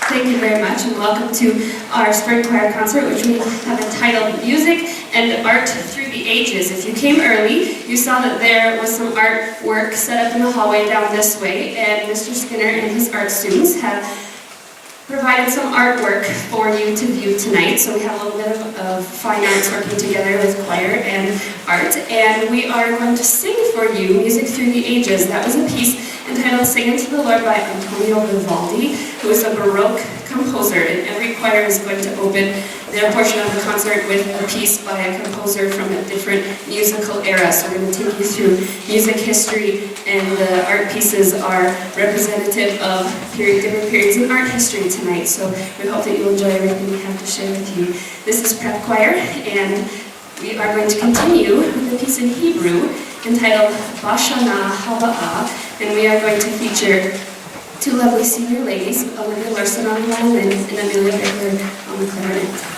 Thank you very much, and welcome to our spring choir concert, which we have entitled Music and Art Through the Ages. If you came early, you saw that there was some artwork set up in the hallway down this way, and Mr. Skinner and his art students have provided some artwork for you to view tonight. So we have a little bit of fine arts working together with choir and art, and we are going to sing for you Music Through the Ages. That was a piece entitled Singing to the Lord by Antonio Vivaldi, who is a Baroque composer, and every choir is going to open their portion of the concert with a piece by a composer from a different musical era. So we're going to take you through music history, and the art pieces are representative of different periods in art history tonight. So we hope that you'll enjoy everything we have to share with you. This is Prep Choir, and we are going to continue with a piece in Hebrew entitled Bashana Haba'ah, and we are going to feature two lovely senior ladies, Olivia Larson on the violin and Amelia Begler on the clarinet.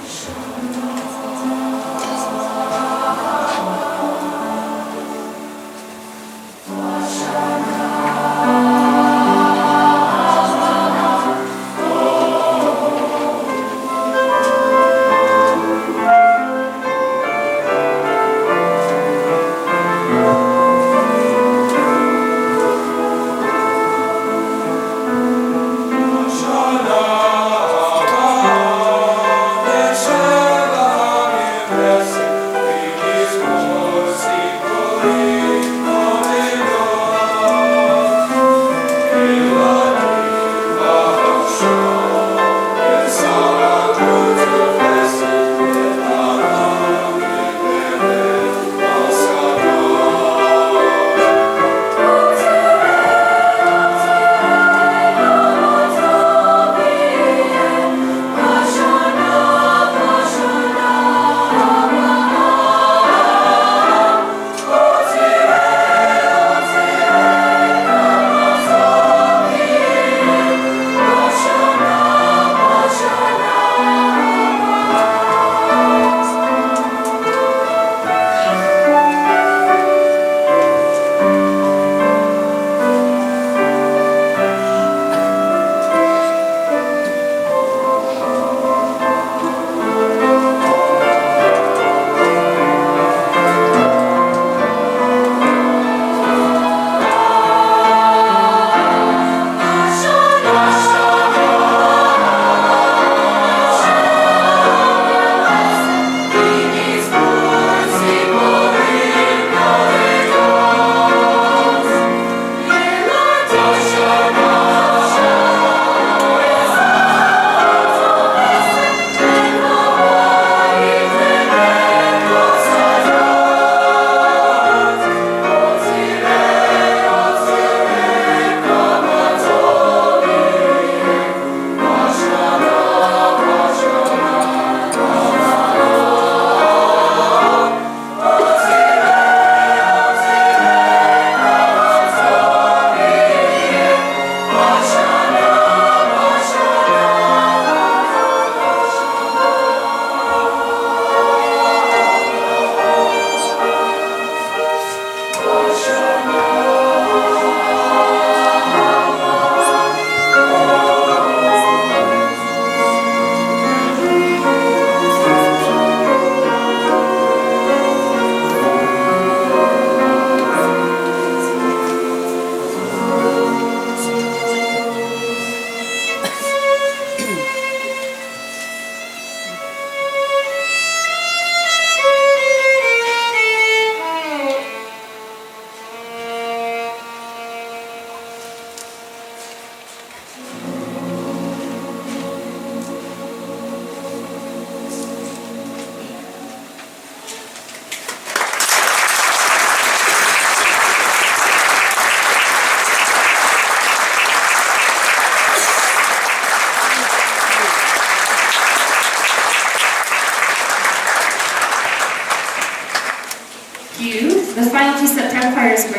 Shana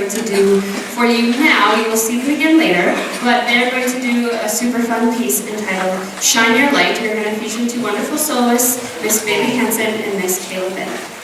going to do for you now. You will see them again later, but they're going to do a super fun piece entitled Shine Your Light. We're going to feature two wonderful soloists, Miss Bailey Henson and Miss Kayla Bennett.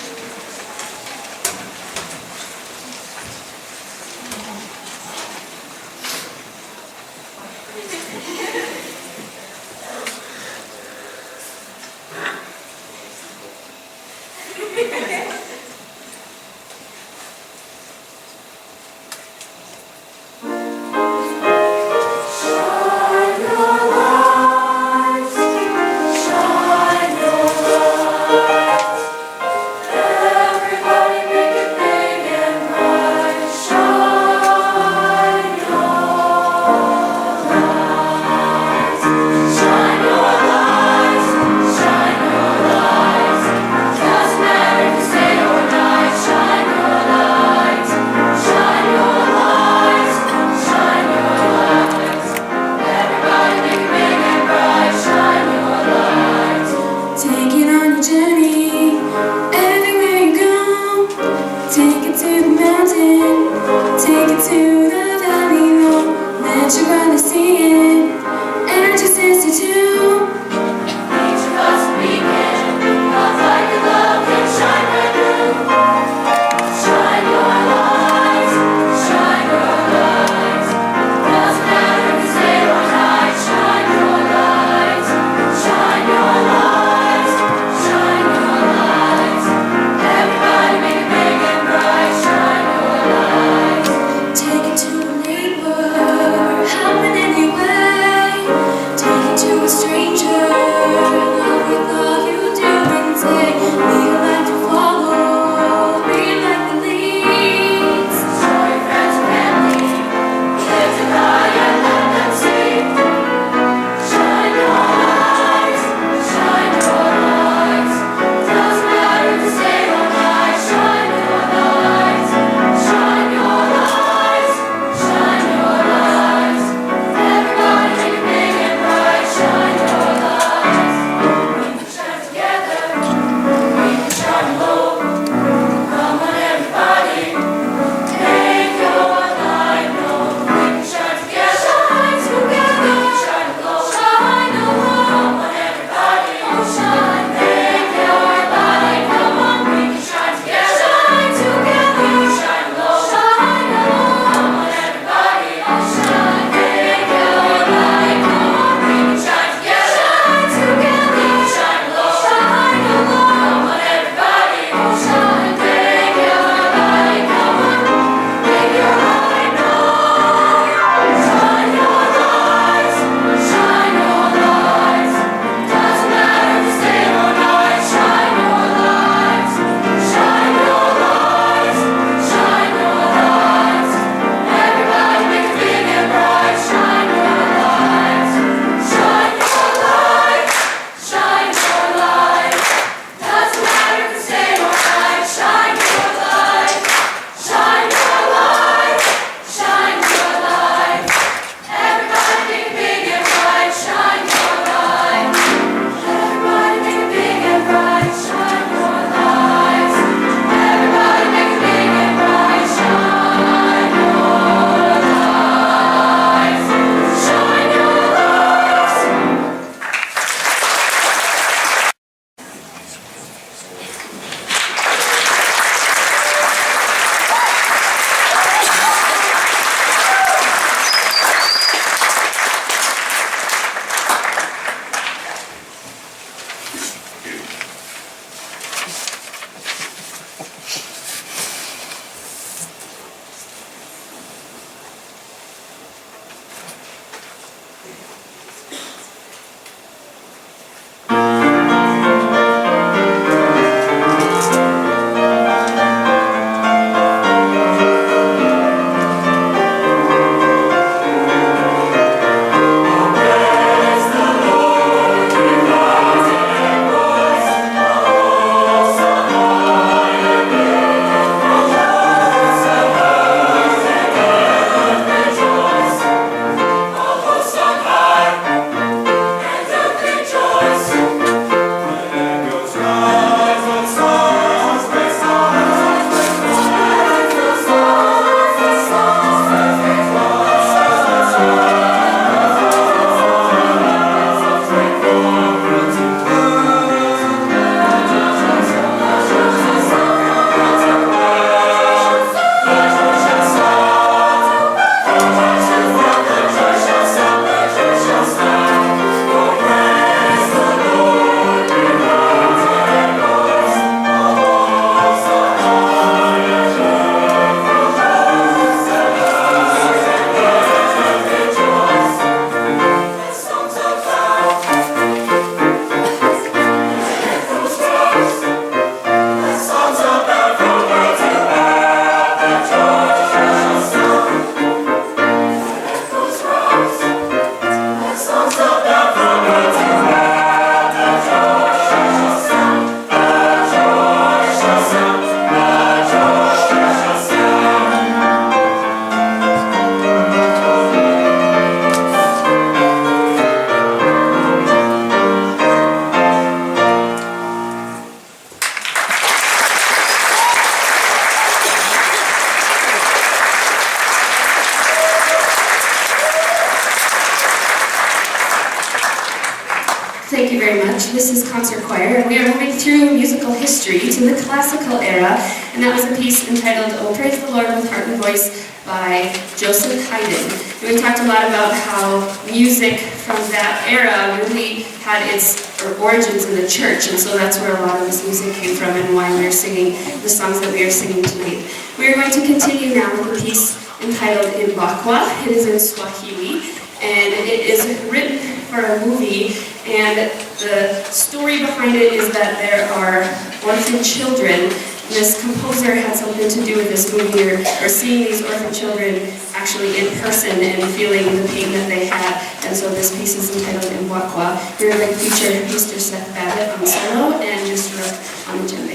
very much. This is Concert Choir, and we are moving through musical history to the classical era, and that was a piece entitled "Oh Praise the Lord with Heart and Voice" by Joseph Haydn. And we talked a lot about how music from that era really had its origins in the church, and so that's where a lot of this music came from and why we're singing the songs that we are singing tonight. We are going to continue now with a piece entitled Imbakwa. It is in Swahili, and it is written for a movie, and the story behind it is that there are orphan children. This composer had something to do with this movie, or seeing these orphan children actually in person and feeling the pain that they had, and so this piece is entitled Imbakwa. We're going to feature Mr. Seth Babbitt on solo and Mr. Rook on the djembe.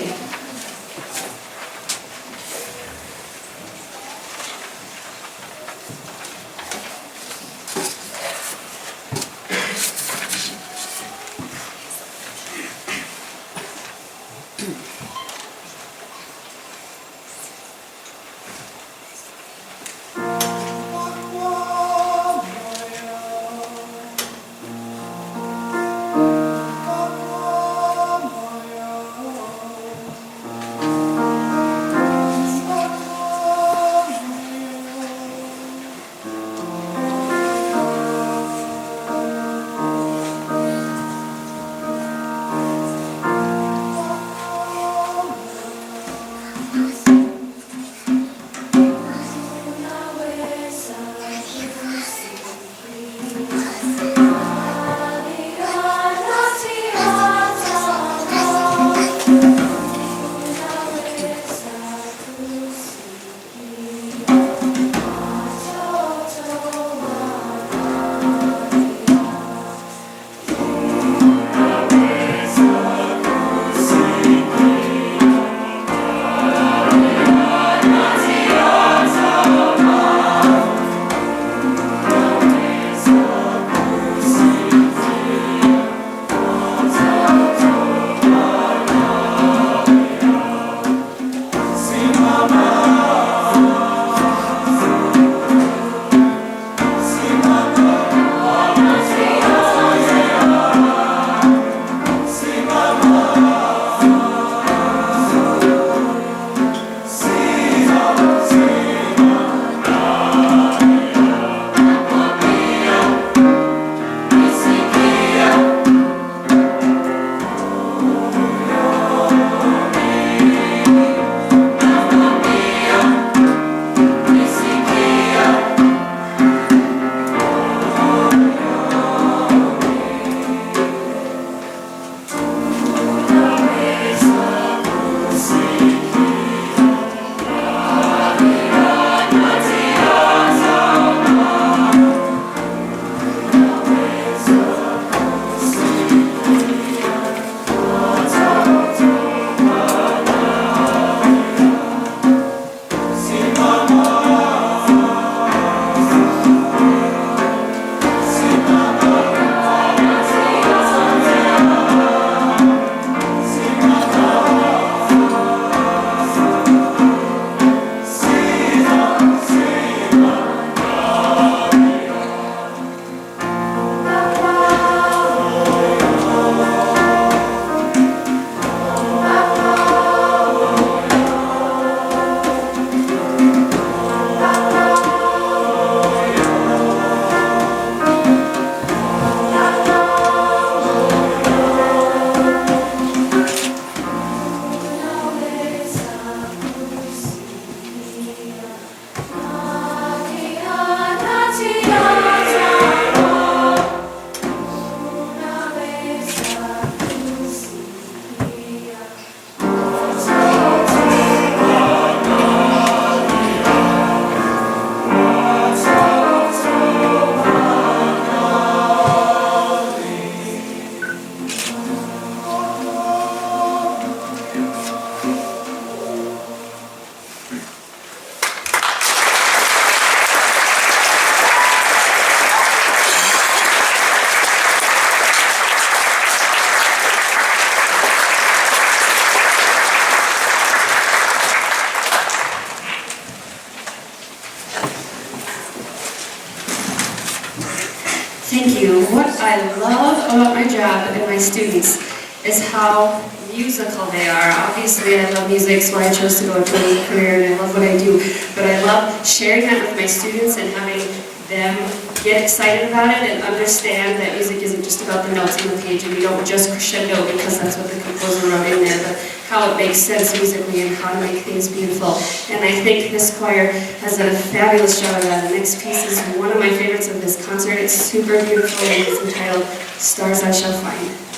Thank you. What I love about my job and my students is how musical they are. Obviously, I love music, so I chose to go into a career, and I love what I do. But I love sharing that with my students and having them get excited about it and understand that music isn't just about the notes on the page, and we don't just crescendo because that's what the composer wrote in there, but how it makes sense musically and how to make things beautiful. And I think this choir has done a fabulous job of that. The next piece is one of my favorites of this concert. It's super beautiful and it's entitled Stars I Shall Find.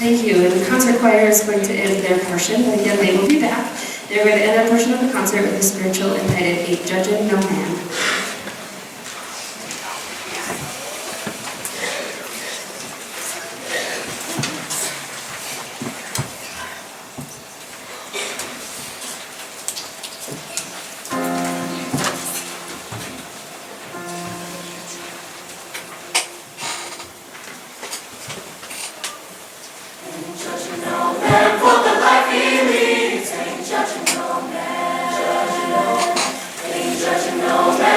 Thank you. And the concert choir is going to end their portion, but again, they will be back. They're going to end their portion of the concert with a spiritual entitled "Ain't Judgin' No Man." Ain't judging no man.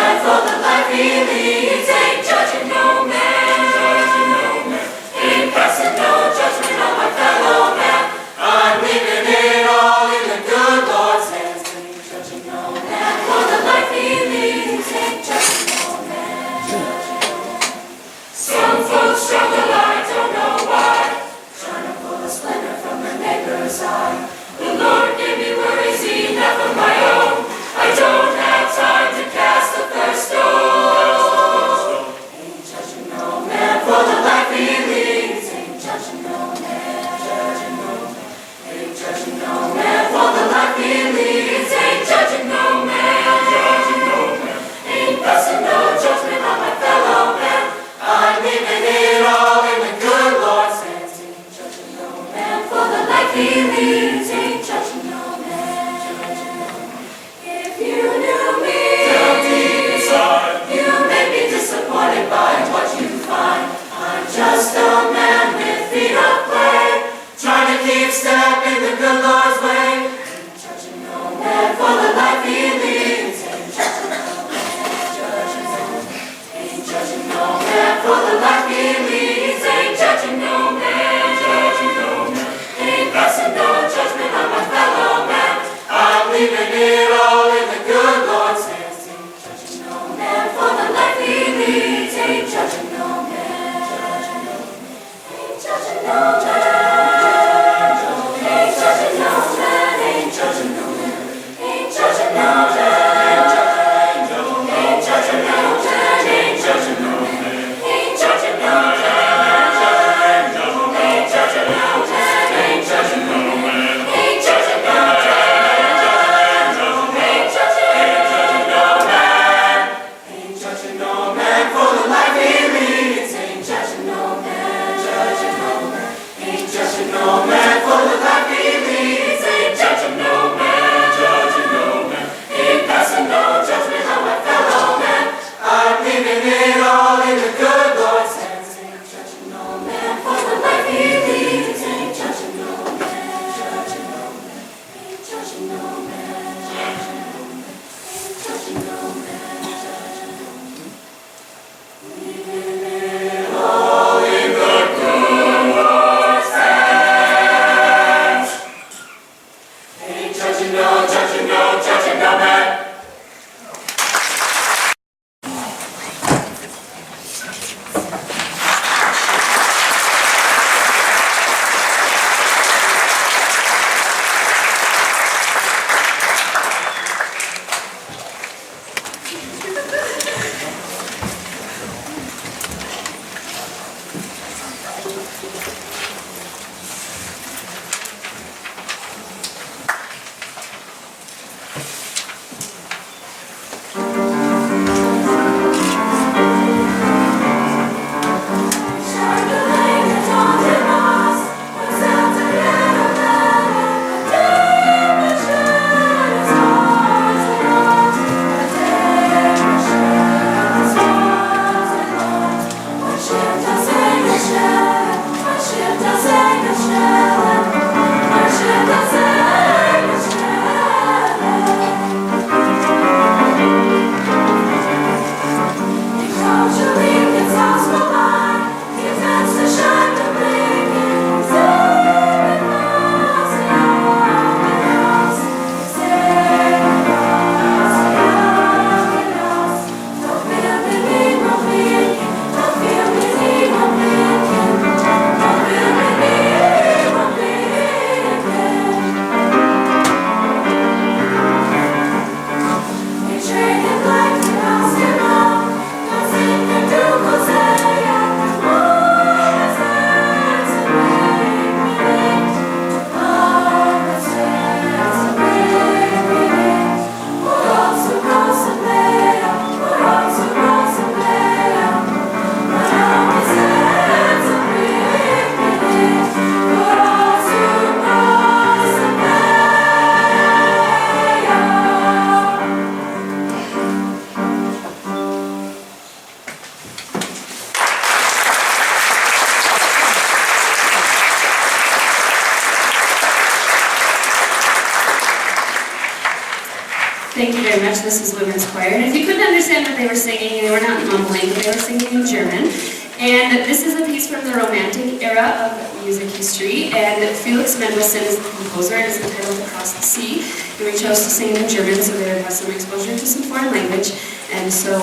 thank you very much. This is women's choir. And if you couldn't understand what they were singing, they were not mumbling, they were singing in German. And this is a piece from the Romantic era of music history, and Felix Mendelssohn is the composer, and it's entitled Across the Sea. And we chose to sing in German so they would have some exposure to some foreign language. And so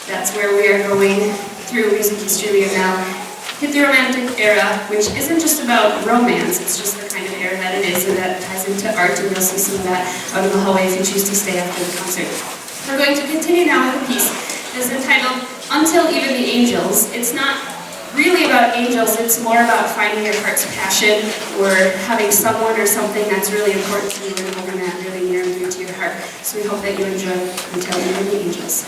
that's where we are going through music history. We have now hit the Romantic era, which isn't just about romance, it's just the kind of era that it is, and that ties into art, and you'll see some of that out in the hallway if you choose to stay after the concert. We're going to continue now with a piece that's entitled Until Even the Angels. It's not really about angels, it's more about finding your heart's passion, or having someone or something that's really important to you and holding that really near and dear to your heart. So we hope that you enjoy Until Even the Angels.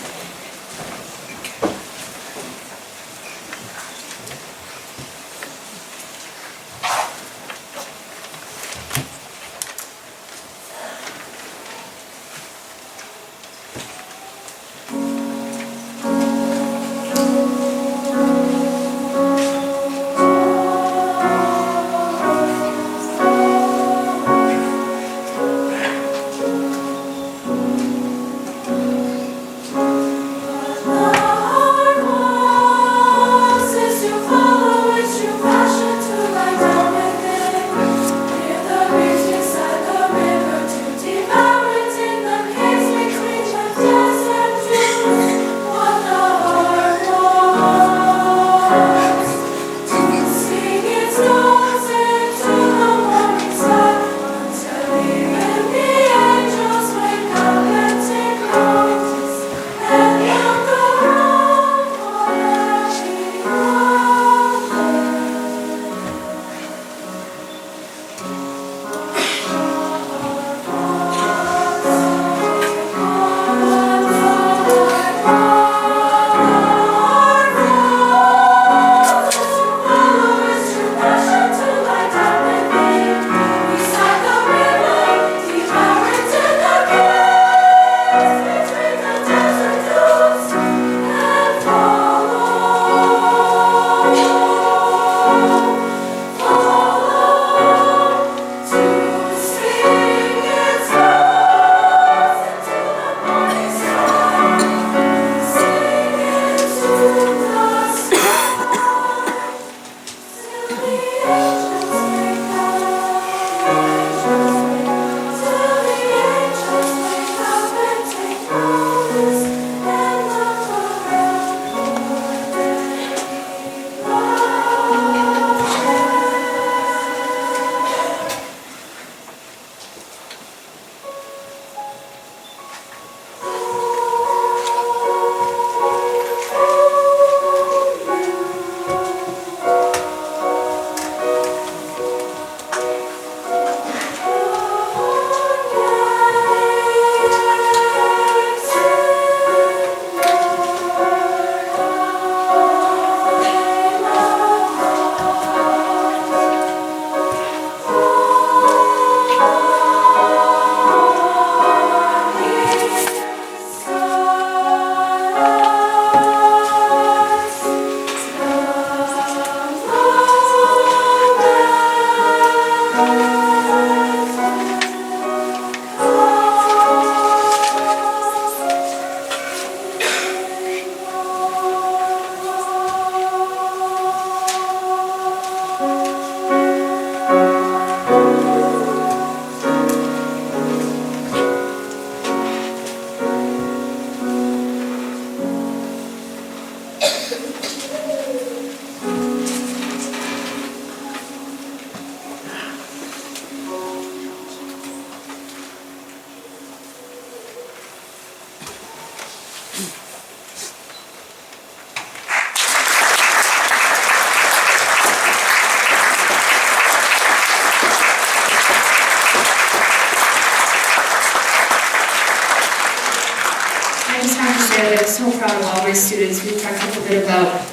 So proud of all my students. We talked a little bit about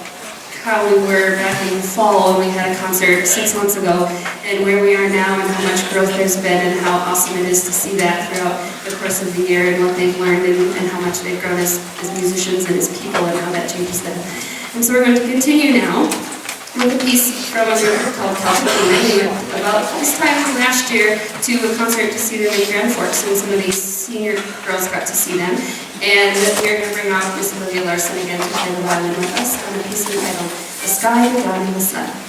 how we were back in the fall when we had a concert 6 months ago, and where we are now and how much growth there's been, and how awesome it is to see that throughout the course of the year, and what they've learned, and how much they've grown as musicians and as people, and how that changes them. And so we're going to continue now with a piece from a group called Calcutta. We went about this time last year to a concert to see them in Grand Forks, and some of these senior girls got to see them. And we're going to bring on Miss Olivia Larson again to play the violin with us on a piece entitled The Sky, the Dawn, and the Sun.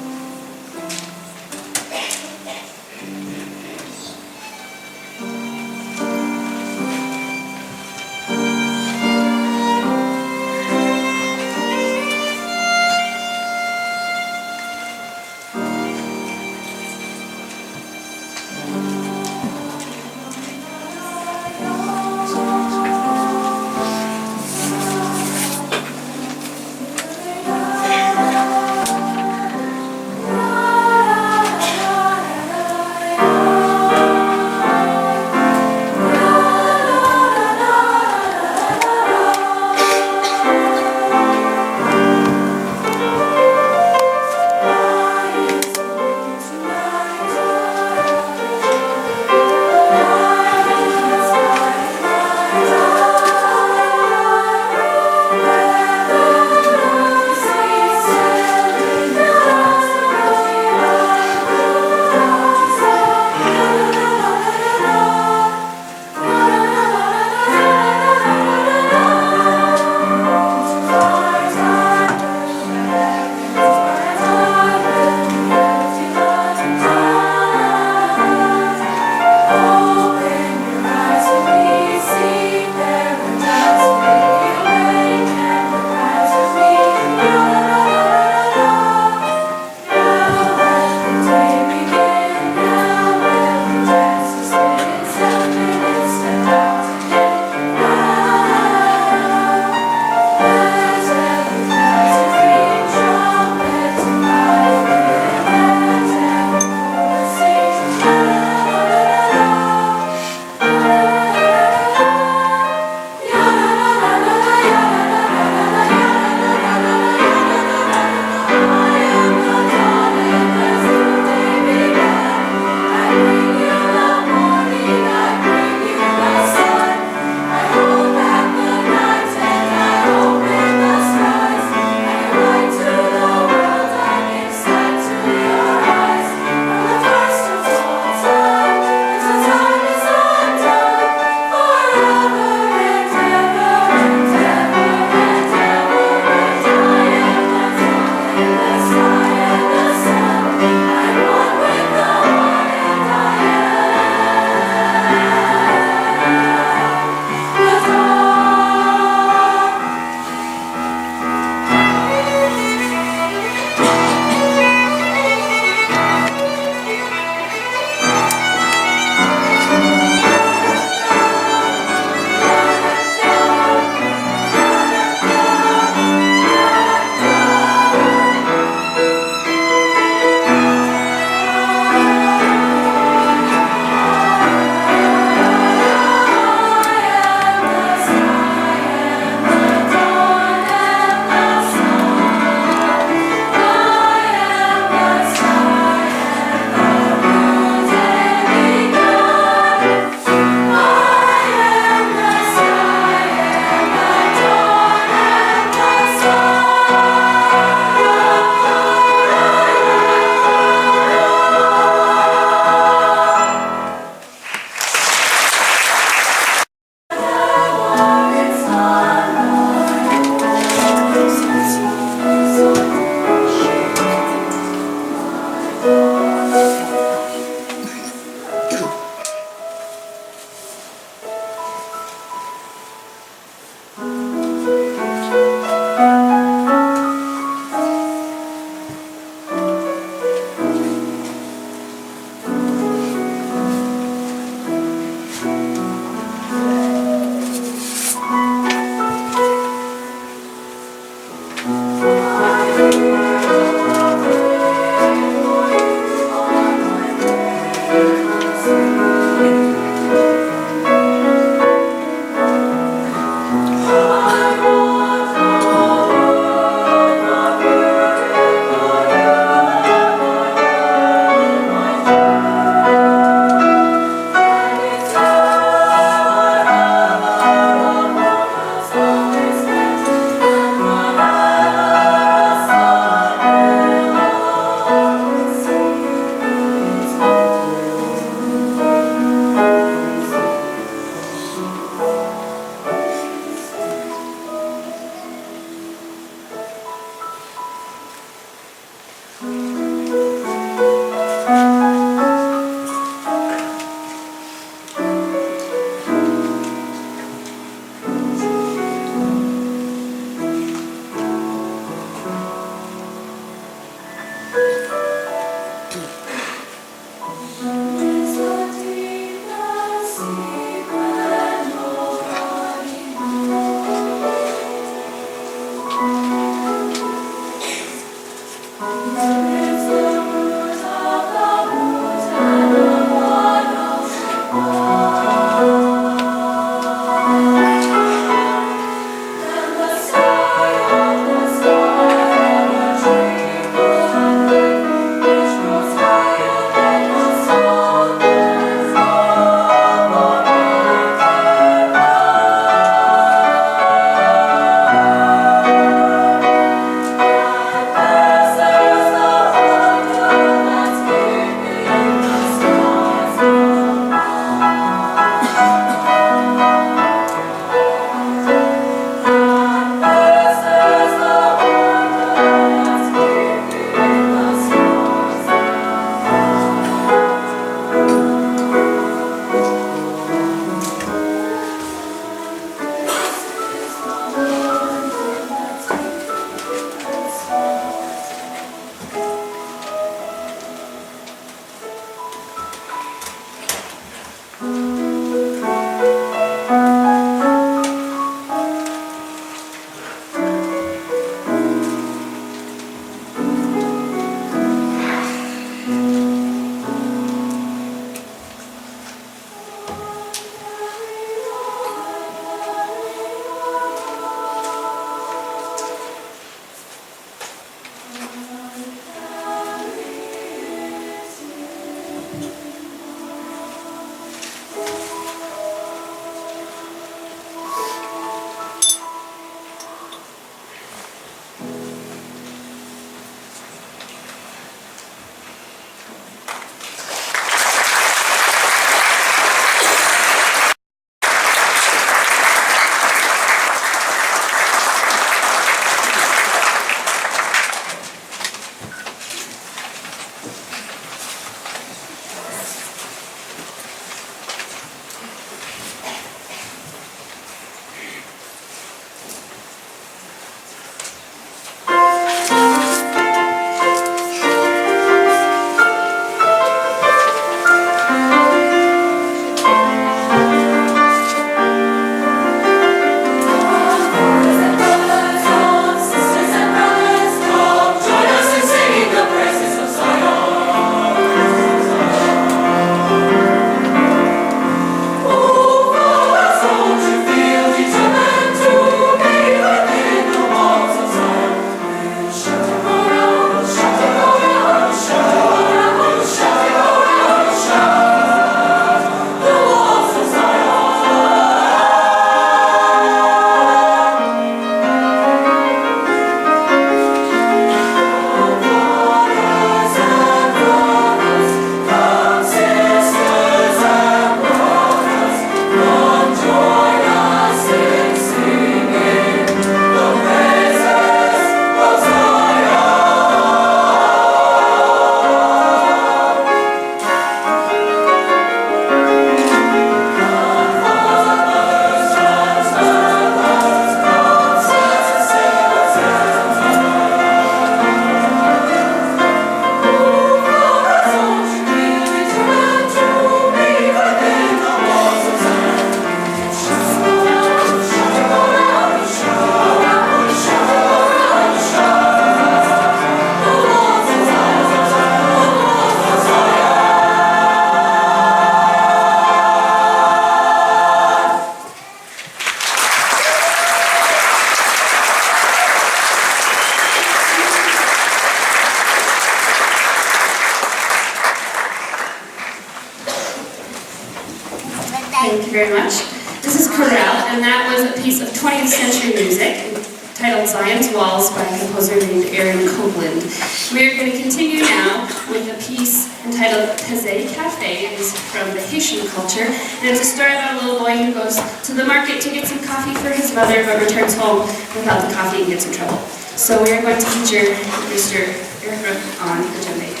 you very much. This is Chorale, and that was a piece of 20th century music titled Zion's Walls by a composer named Aaron Copland. We're going to continue now with a piece entitled Pezé Café. It is from the Haitian culture, and it's a story about a little boy who goes to the market to get some coffee for his mother, but returns home without the coffee and gets in trouble. So we are going to feature Mr. Eric on the djembe.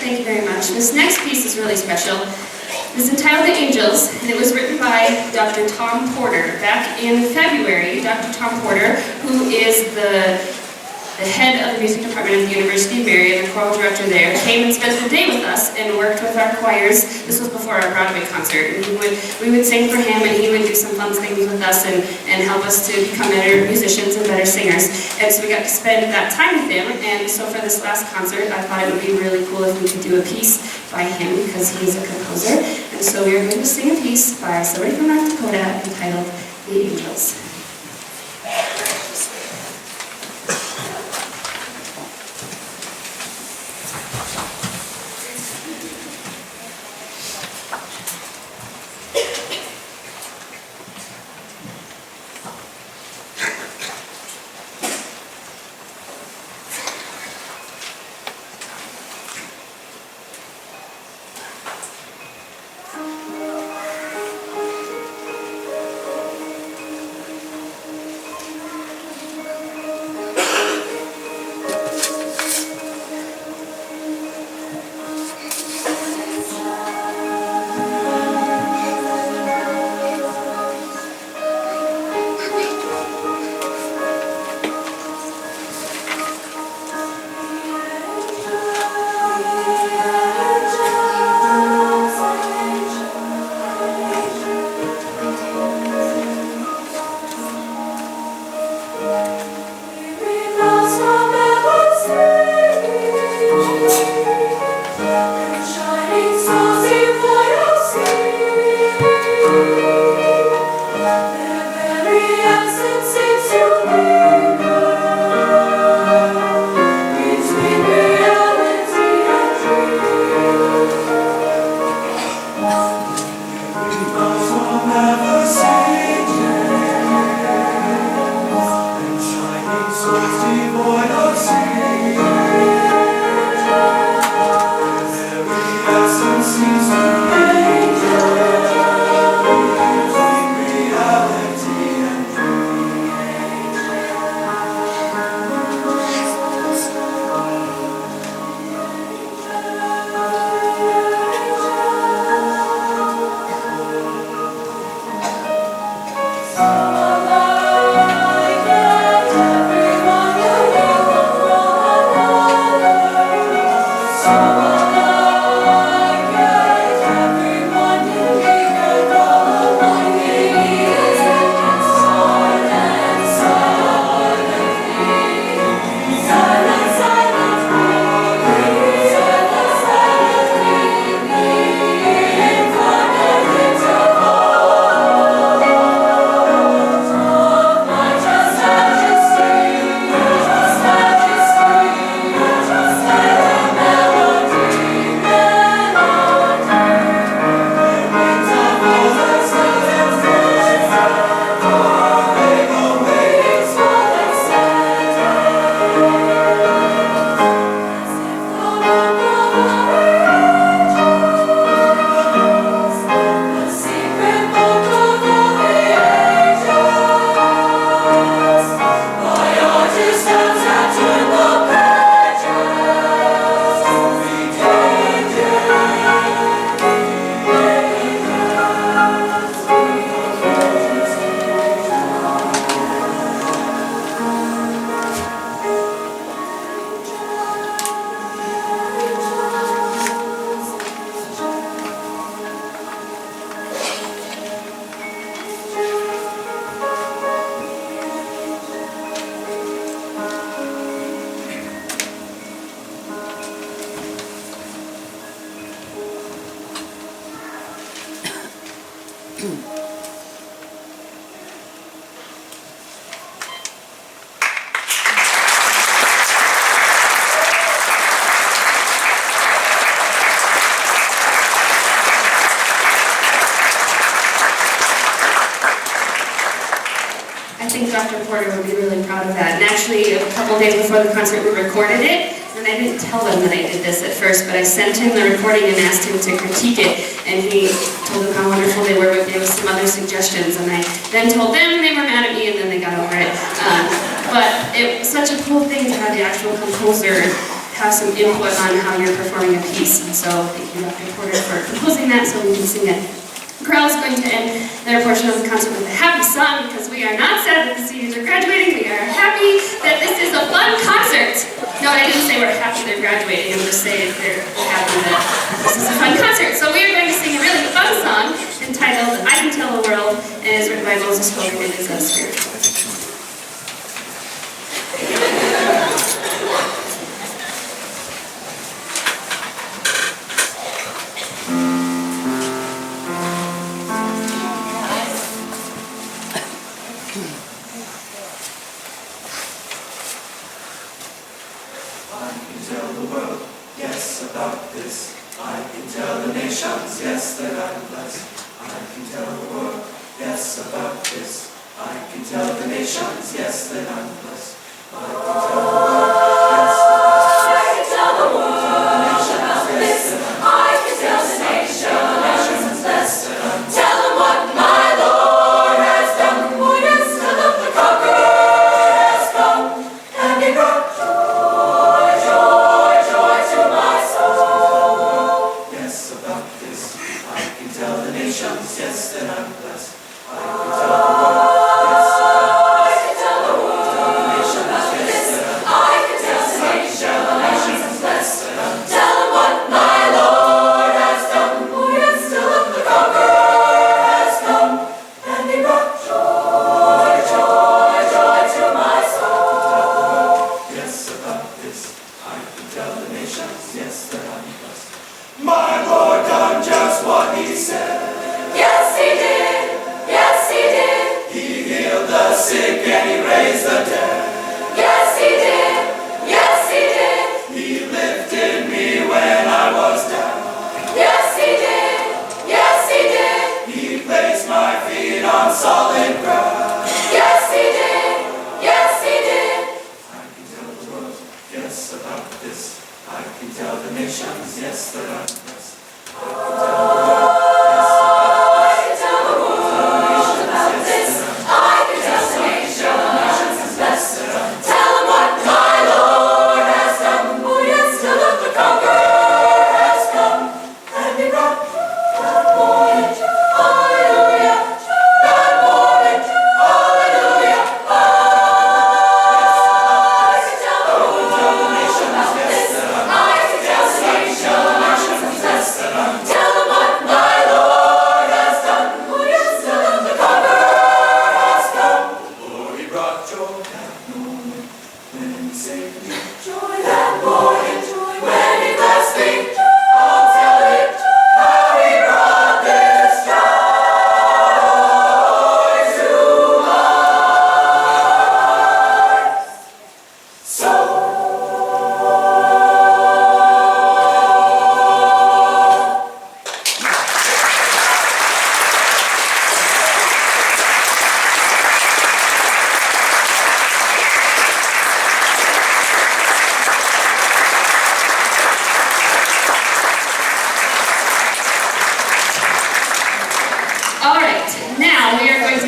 Thank you very much. This next piece is really special. It's entitled The Angels, and it was written by Dr. Tom Porter. Back in February, Dr. Tom Porter, who is the head of the music department at the University of Marion, the choral director there, came and spent the day with us and worked with our choirs. This was before our Broadway concert, and we would sing for him, and he would do some fun things with us and help us to become better musicians and better singers. And so we got to spend that time with him, and so for this last concert, I thought it would be really cool if we could do a piece by him, because he's a composer. And so we are going to sing a piece by somebody from North Dakota entitled The Angels. I think Dr. Porter would be really proud of that. And actually, a couple days before the concert, we recorded it. And I didn't tell them that I did this at first, but I sent him the recording and asked him to critique it. And he told them how wonderful they were, but gave us some other suggestions. And I then told them, and they were mad at me, and then they got over it. But it was such a cool thing to have the actual composer have some input on how you're performing a piece. And so thank you, Dr. Porter, for composing that so we can sing it. The choral is going to end their portion of the concert with a happy song because we are not sad that the seniors are graduating. We are happy that this is a fun concert. No, I didn't say we're happy they're graduating. I'm just saying they're happy that this is a fun concert. So we are going to sing a really fun song entitled I Can Tell the World, and it is written by Moses Hogan and is a spiritual. Yes, that I'm blessed. I can tell the world, yes, about this. I can tell the nations, yes, that I'm blessed. I can tell the world, yes, I can tell the world about this. I can tell the nations, yes, tell them what my Lord has done. Oh, yes, tell them the conqueror has come, and he brought joy, joy, joy to my soul. Yes, about this. I can tell the nations, yes, that I'm blessed. I can tell the world, yes, I can tell the world, tell the nations, yes, that I'm blessed.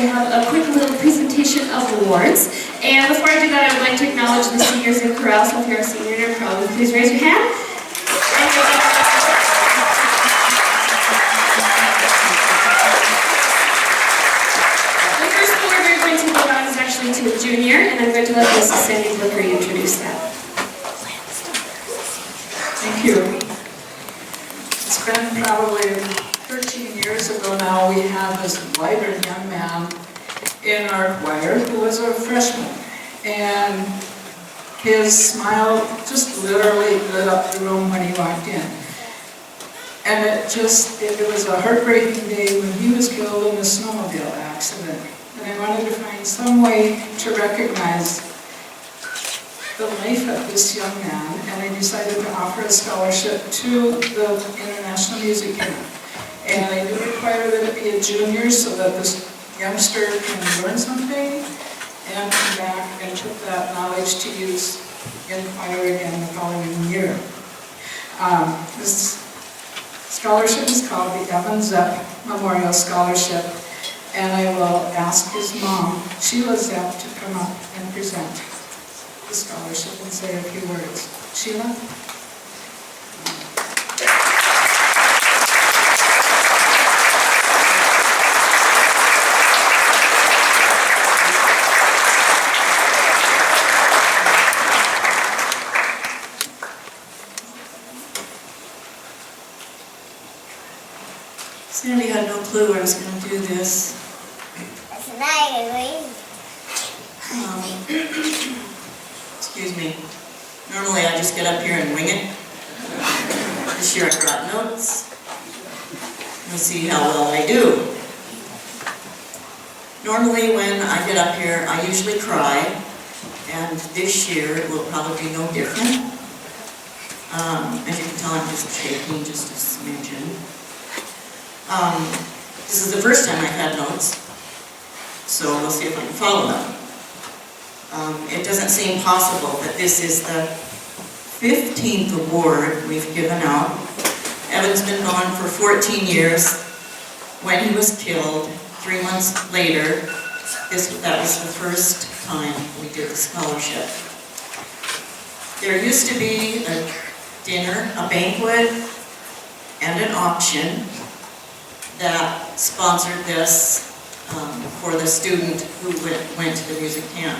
have a quick little presentation of awards. And before I do that, I would like to acknowledge the seniors in chorale. So if you're a senior in our chorale, please raise your hand. The first award we're going to vote on is actually to a junior, and I'm going to let Mrs. Sandy Blickery introduce that. Thank you. It's been probably 13 years ago now, we had this vibrant young man in our choir who was a freshman. And his smile just literally lit up the room when he walked in. And it was a heartbreaking day when he was killed in a snowmobile accident. And I wanted to find some way to recognize the life of this young man, and I decided to offer a scholarship to the International Music Camp. And I do require that it be a junior so that this youngster can learn something and come back and put that knowledge to use in choir again the following year. This scholarship is called the Evan Zepp Memorial Scholarship, and I will ask his mom, Sheila Zepp, to come up and present the scholarship and say a few words. Sheila? Sandy had no clue I was going to do this. Excuse me. Normally I just get up here and wing it. This year I brought notes. We'll see how well I do. Normally when I get up here I usually cry, and this year it will probably be no different. As you can tell, I'm just shaking just a smidgen. This is the first time I've had notes, so we'll see if I can follow them. It doesn't seem possible that this is the 15th award we've given out. Evan's been gone for 14 years. When he was killed, 3 months later, that was the first time we did the scholarship. There used to be a dinner, a banquet, and an auction that sponsored this for the student who went to the music camp.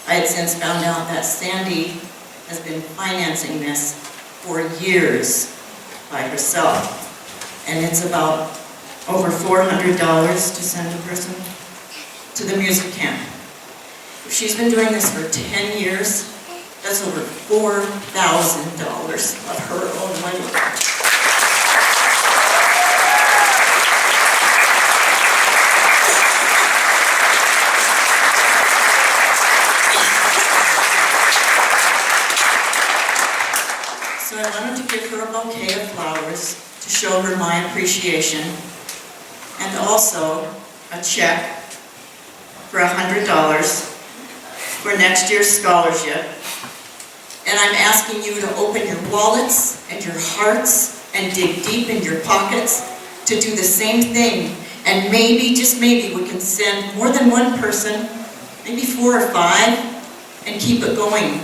I had since found out that Sandy has been financing this for years by herself, and it's about over $400 to send a person to the music camp. If she's been doing this for 10 years, that's over $4,000 of her own money. So I wanted to give her a bouquet of flowers to show her my appreciation, and also a check for $100 for next year's scholarship. And I'm asking you to open your wallets and your hearts and dig deep in your pockets to do the same thing. And maybe, just maybe, we can send more than one person, maybe 4 or 5, and keep it going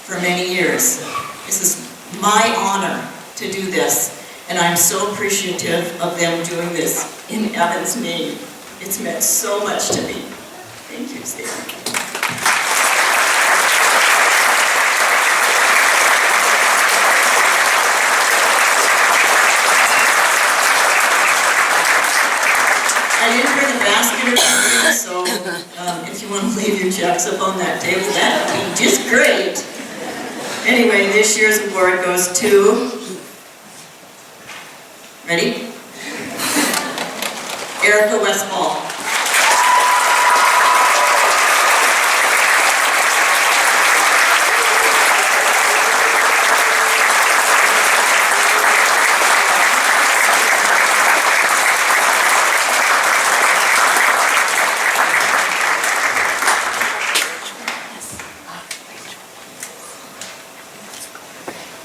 for many years. This is my honor to do this, and I'm so appreciative of them doing this in Evan's name. It's meant so much to me. Thank you, Stacey. I didn't bring a basket or something, so if you want to leave your checks up on that table, that would be just great. Anyway, this year's award goes to, ready? Erica Westfall.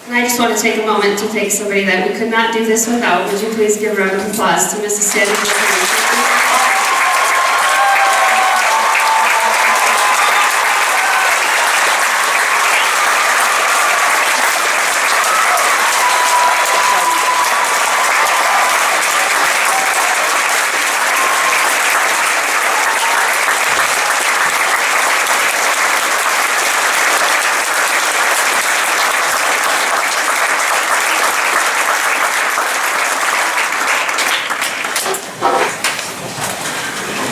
And I just want to take a moment to thank somebody that we could not do this without. Would you please give a round of applause to Mrs. Sandy Blickery?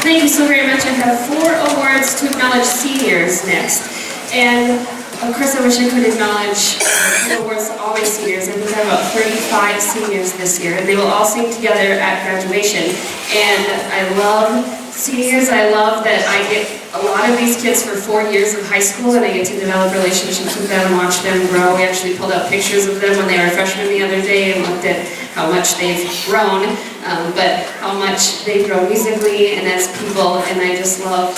Thank you so very much. I have 4 awards to acknowledge seniors next. And of course I wish I could acknowledge the awards to all my seniors. I think I have about 35 seniors this year, and they will all sing together at graduation. And I love seniors. I love that I get a lot of these kids for 4 years of high school, and I get to develop relationships with them and watch them grow. We actually pulled out pictures of them when they were freshmen the other day and looked at how much they've grown, but how much they've grown musically and as people, and I just love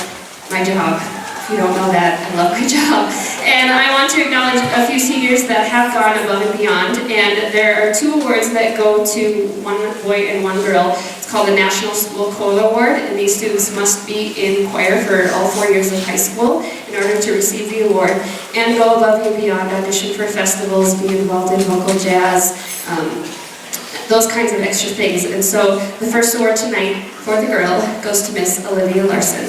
my job. If you don't know that, I love my job. And I want to acknowledge a few seniors that have gone above and beyond, and there are 2 awards that go to one boy and one girl. It's called the National School Choir Award, and these students must be in choir for all 4 years of high school in order to receive the award, and go above and beyond, audition for festivals, be involved in local jazz, those kinds of extra things. And so the first award tonight for the girl goes to Miss Olivia Larson.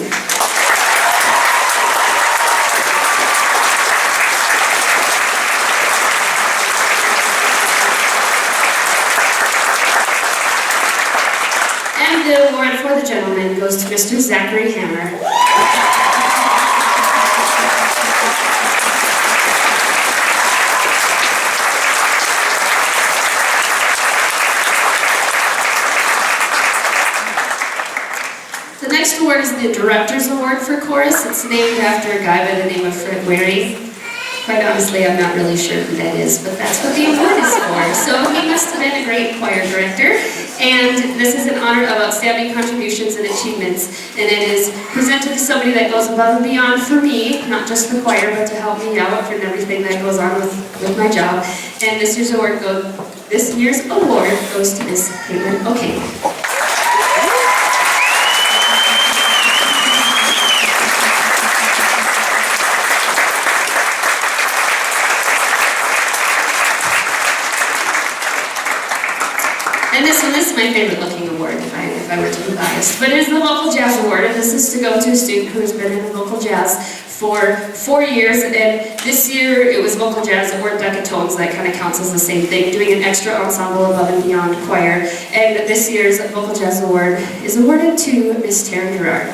And the award for the gentleman goes to Mr. Zachary Hammer. The next award is the Director's Award for Chorus. It's named after a guy by the name of Fred Waring. Quite honestly, I'm not really sure who that is, but that's what the award is for. So he must have been a great choir director. And this is in honor of outstanding contributions and achievements. And it is presented to somebody that goes above and beyond for me, not just the choir, but to help me out and everything that goes on with my job. And this year's award goes to Miss Caitlin O'Kane. And this one is my favorite looking award, if I were to be biased. But it is the Local Jazz Award, and this is to go to a student who has been in local jazz for 4 years. And this year it was vocal jazz or decatones, that kind of counts as the same thing, doing an extra ensemble above and beyond choir. And this year's Vocal Jazz Award is awarded to Miss Taryn Gerard.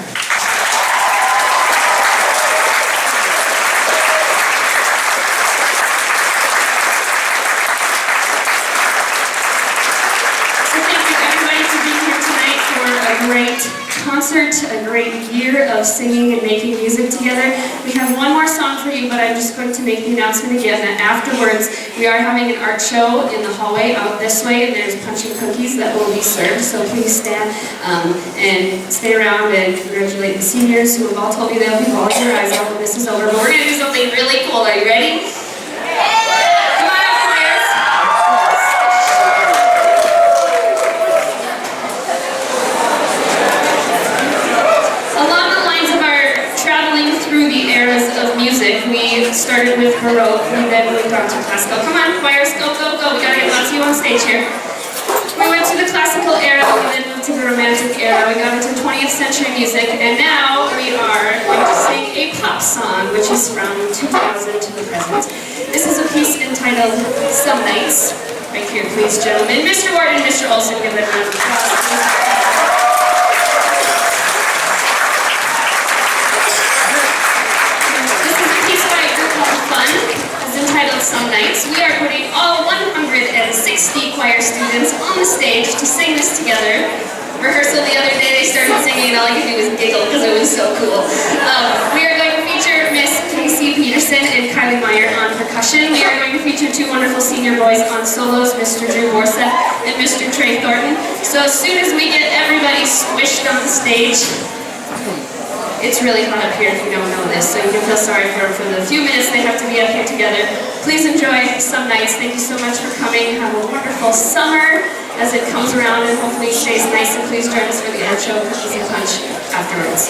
Great concert, a great year of singing and making music together. We have one more song for you, but I'm just going to make the announcement again that afterwards we are having an art show in the hallway out this way, and there's punch and cookies that will be served, so please stand and stay around and congratulate the seniors who have all told you they'll be bawling their eyes out when this is over. But we're going to do something really cool. Are you ready? We started with Baroque, we then moved on to classical. Come on, choirs, go, go, go. We gotta get lots of you on stage here. We went to the classical era, we then moved to the romantic era. We got into 20th century music, and now we are going to sing a pop song, which is from 2000 to the present. This is a piece entitled Some Nights. Right here, please, gentlemen. Mr. Ward and Mr. Olson, give them a round of applause. Entitled Some Nights. We are putting all 160 choir students on the stage to sing this together. Rehearsal the other day, they started singing and all I could do was giggle because it was so cool. We are going to feature Miss Casey Peterson and Kylie Meyer on percussion. We are going to feature 2 wonderful senior boys on solos, Mr. Drew Borsa and Mr. Trey Thornton. So as soon as we get everybody squished on the stage, it's really hot up here if you don't know this, so you can feel sorry for them for the few minutes they have to be up here together. Please enjoy Some Nights. Thank you so much for coming. Have a wonderful summer as it comes around and hopefully stays nice. And please join us for the art show, cookies and punch afterwards.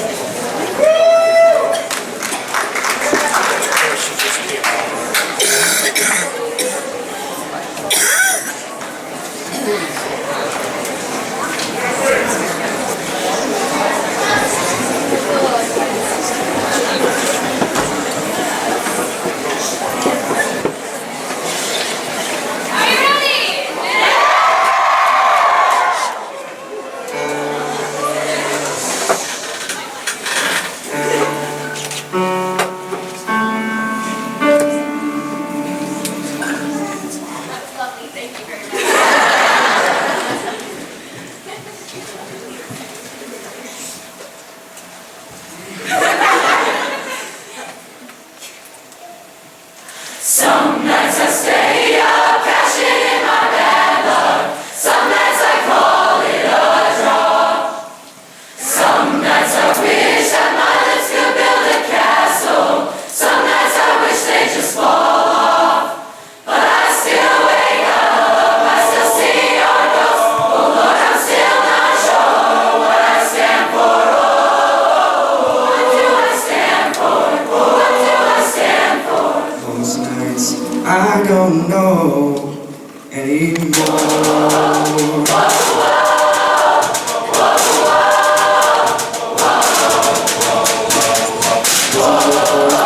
I don't know anymore.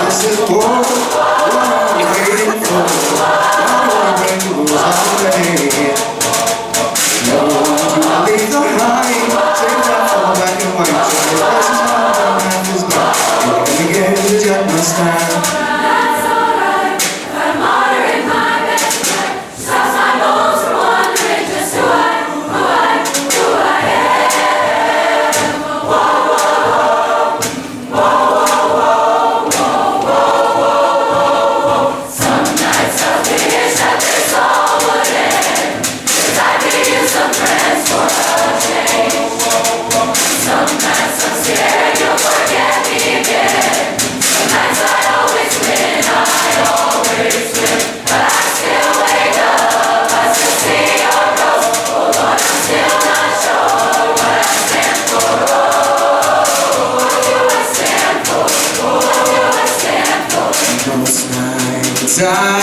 This is war, what are we waiting for? Why do I break the rules already? No one to leave the high, take that from black and white. So the lessons on the math is gone. You're gonna get to judge my style. That's alright, I'm honoring my best friend. Stops my bones from wondering just who I am. Whoa, whoa, whoa, whoa, whoa, whoa, whoa. Some nights I wish that this all would end, 'cause I could use some friends for a change. Some nights I'm scared you'll forget me again. Some nights I always win, but I still wake up, I still see your ghost. Oh Lord, I'm still not sure what I stand for. Oh, what do I stand for? Oh, what do I stand for? Most nights I